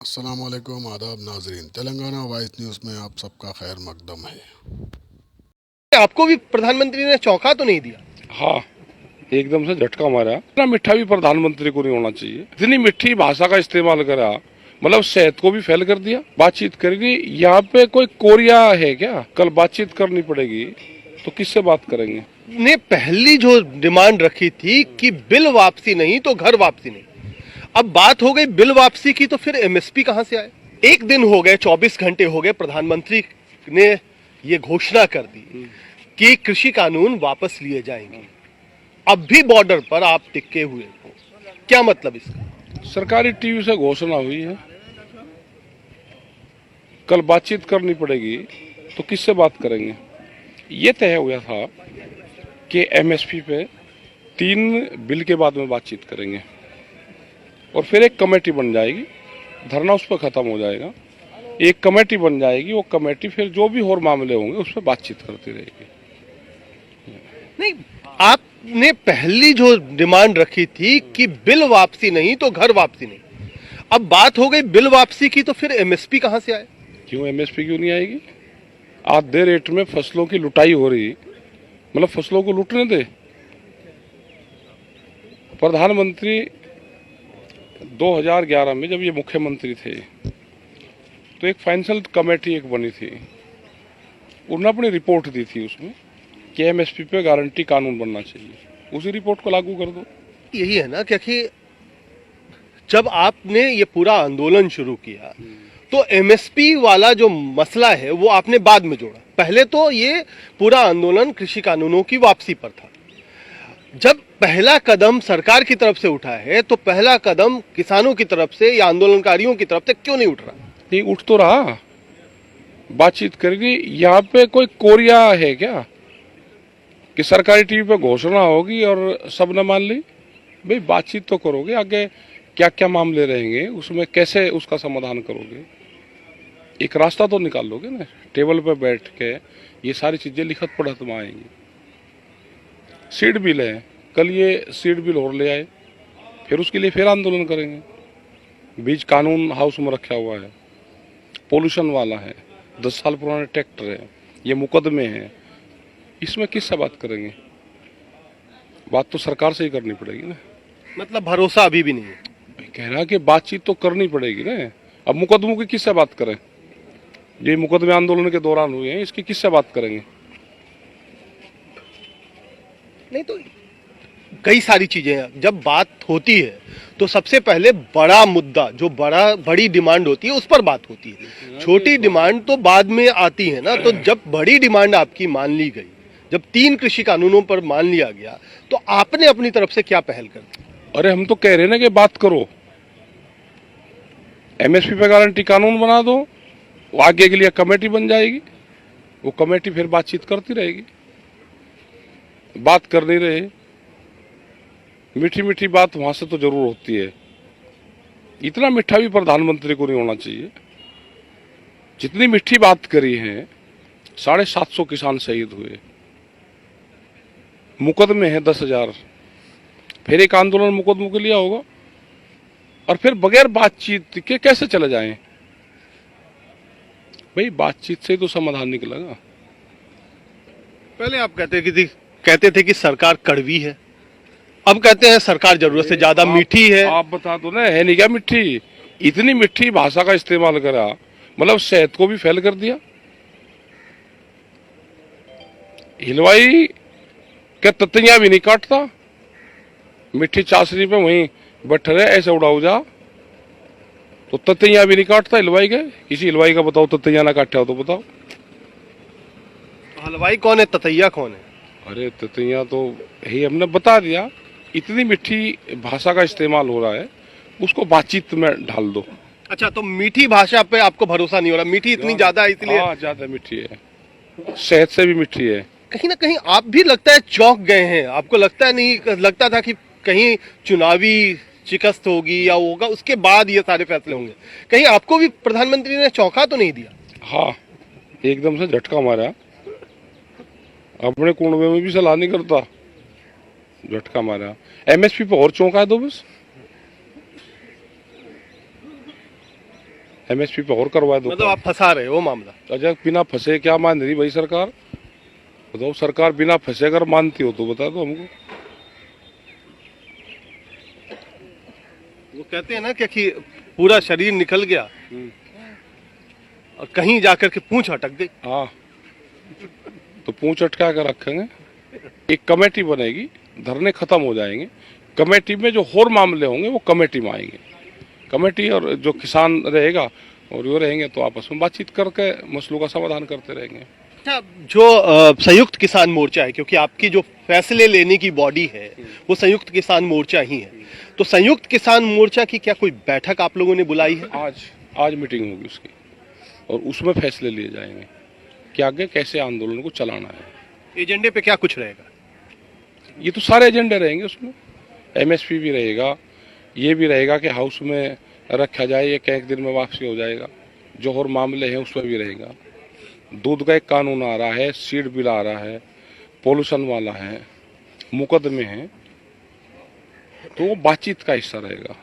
अस्सलामुअलैकुम आदाब नाजरीन। तेलंगाना वॉइस न्यूज़ में आप सबका खैर मकदम है। आपको भी प्रधानमंत्री ने चौंका तो नहीं दिया? हाँ, एकदम से झटका मारा। इतना मीठा भी प्रधानमंत्री को नहीं होना चाहिए। इतनी मीठी भाषा का इस्तेमाल करा, मतलब सेहत को भी फेल कर दिया। बातचीत करेंगे, यहाँ पे कोई कोरिया है क्या? कल बातचीत करनी पड़ेगी तो किससे बात करेंगे? ने पहली जो डिमांड रखी थी कि बिल वापसी नहीं तो घर वापसी नहीं, अब बात हो गई बिल वापसी की, तो फिर एमएसपी कहां से आए? एक दिन हो गए, 24 घंटे हो गए, प्रधानमंत्री ने ये घोषणा कर दी कि कृषि कानून वापस लिए जाएंगे। अब भी बॉर्डर पर आप टिके हुए हो, क्या मतलब इसका? सरकारी टीवी से घोषणा हुई है, कल बातचीत करनी पड़ेगी तो किससे बात करेंगे? ये तय हुआ था कि एमएसपी पे 3 बिल के बाद में बातचीत करेंगे और फिर एक कमेटी बन जाएगी, धरना उस पर खत्म हो जाएगा। एक कमेटी बन जाएगी, वो कमेटी फिर जो भी और मामले होंगे उस पर बातचीत करती रहेगी। नहीं, आपने पहली जो डिमांड रखी थी कि बिल वापसी नहीं तो घर वापसी नहीं, अब बात हो गई बिल वापसी की, तो फिर एमएसपी कहां से आए? क्यों एमएसपी क्यों नहीं आएगी? आधे रेट में फसलों की लुटाई हो रही, मतलब फसलों को लूटने दे। प्रधानमंत्री 2011 में जब ये मुख्यमंत्री थे तो एक फाइनेंशियल कमेटी एक बनी थी, उन्होंने अपनी रिपोर्ट दी थी उसमें कि एमएसपी पे गारंटी कानून बनना चाहिए। उसी रिपोर्ट को लागू कर दो। यही है ना, क्योंकि जब आपने ये पूरा आंदोलन शुरू किया तो एमएसपी वाला जो मसला है वो आपने बाद में जोड़ा। पहले तो ये पूरा आंदोलन कृषि कानूनों की वापसी पर था। जब पहला कदम सरकार की तरफ से उठा है तो पहला कदम किसानों की तरफ से या आंदोलनकारियों की तरफ से क्यों नहीं उठ रहा? नहीं उठ तो रहा, बातचीत करेंगे। यहाँ पे कोई कोरिया है क्या कि सरकारी टीवी पे घोषणा होगी और सब न मान ली? भाई बातचीत तो करोगे, आगे क्या क्या मामले रहेंगे, उसमें कैसे उसका समाधान करोगे, एक रास्ता तो निकाल लोगे ना। टेबल पे बैठ के ये सारी चीजें लिखत पढ़त में आएंगी। सीड बिल है, कल ये सीड बिल और ले आए, फिर उसके लिए फिर आंदोलन करेंगे। बीज कानून हाउस में रखा हुआ है, पोल्यूशन वाला है, 10 साल पुराने ट्रैक्टर है, ये मुकदमे हैं, इसमें किससे बात करेंगे? बात तो सरकार से ही करनी पड़ेगी ना। मतलब भरोसा अभी भी नहीं है। मैं कह रहा कि बातचीत तो करनी पड़ेगी ना। अब मुकदमों की किससे बात करें? ये मुकदमे आंदोलन के दौरान हुए हैं, इसकी किससे बात करेंगे? नहीं तो कई सारी चीजें हैं। जब बात होती है तो सबसे पहले बड़ा मुद्दा, जो बड़ी डिमांड होती है उस पर बात होती है। छोटी डिमांड तो बाद में आती है ना। तो जब बड़ी डिमांड आपकी मान ली गई, जब 3 कृषि कानूनों पर मान लिया गया, तो आपने अपनी तरफ से क्या पहल कर दी? अरे हम तो कह रहे हैं ना कि बात करो, एमएसपी पे गारंटी कानून बना दो, वो आगे के लिए कमेटी बन जाएगी, वो कमेटी फिर बातचीत करती रहेगी। बात कर नहीं रहे, मीठी मीठी बात वहां से तो जरूर होती है। इतना मीठा भी प्रधानमंत्री को नहीं होना चाहिए। जितनी मीठी बात करी है, 750 किसान शहीद हुए, मुकदमे हैं 10,000, फिर एक आंदोलन मुकदमों के लिए होगा, और फिर बगैर बातचीत के कैसे चले जाएं? भाई बातचीत से तो समाधान निकलेगा। पहले आप कहते थे कि सरकार कड़वी है, अब कहते हैं सरकार जरूरत से ज्यादा मीठी है। आप बता दो ना, है नहीं क्या मीठी? इतनी मीठी भाषा का इस्तेमाल करा, मतलब सेहत को भी फेल कर दिया। हलवाई क्या ततैया भी नहीं काटता, मीठी चाशनी पे वहीं बैठे रहे, ऐसे उड़ाऊ जा, तो ततैया भी नहीं काटता हलवाई के। किसी हलवाई का बताओ ततैया ना काटा हो तो बताओ। हलवाई कौन है, ततैया कौन है? अरे ततैया तो ही हमने बता दिया। इतनी मीठी भाषा का इस्तेमाल हो रहा है, उसको बातचीत में ढाल दो। अच्छा, तो मीठी भाषा पे आपको भरोसा नहीं हो रहा? मीठी इतनी ज्यादा है इसलिए? हाँ, ज्यादा मीठी है, सेहत से भी मीठी है। कहीं ना कहीं आप भी लगता है चौंक गए हैं। आपको लगता है, नहीं लगता था कि कहीं चुनावी शिकस्त होगी या होगा, उसके बाद ये सारे फैसले होंगे? कहीं आपको भी प्रधानमंत्री ने चौंका तो नहीं दिया? हाँ, एकदम से झटका मारा। अपने कुंडवे में भी सलाह नहीं करता, झटका मारा। एमएसपी पे और चौंका है दो बस। एमएसपी पे और करवा दो। मतलब आप फंसा रहे हो मामला। अजय बिना फंसे क्या मान रही भाई सरकार? बताओ, सरकार बिना फंसे अगर मानती हो तो बता दो हमको। वो कहते हैं ना कि पूरा शरीर निकल गया और कहीं जाकर के पूंछ अटक गई। हाँ, तो पूंछ अटका कर रखेंगे। एक कमेटी बनेगी, धरने खत्म हो जाएंगे, कमेटी में जो और मामले होंगे वो कमेटी में आएंगे। कमेटी और जो किसान रहेगा और वो रहेंगे तो आपस में बातचीत करके मसलों का समाधान करते रहेंगे। अच्छा, जो संयुक्त किसान मोर्चा है, क्योंकि आपकी जो फैसले लेने की बॉडी है वो संयुक्त किसान मोर्चा ही है, तो संयुक्त किसान मोर्चा की क्या कोई बैठक आप लोगों ने बुलाई है? आज मीटिंग होगी उसकी और उसमें फैसले लिए जाएंगे कि आगे कैसे आंदोलन को चलाना है। एजेंडे पे क्या कुछ रहेगा? ये तो सारे एजेंडे रहेंगे उसमें। एमएसपी भी रहेगा, ये भी रहेगा कि हाउस में रखा जाए, ये एक दिन में वापसी हो जाएगा। जो और मामले हैं उसमें भी रहेगा। दूध का एक कानून आ रहा है, सीड बिल आ रहा है, पोल्यूशन वाला है, मुकदमे हैं, तो वो बातचीत का हिस्सा रहेगा।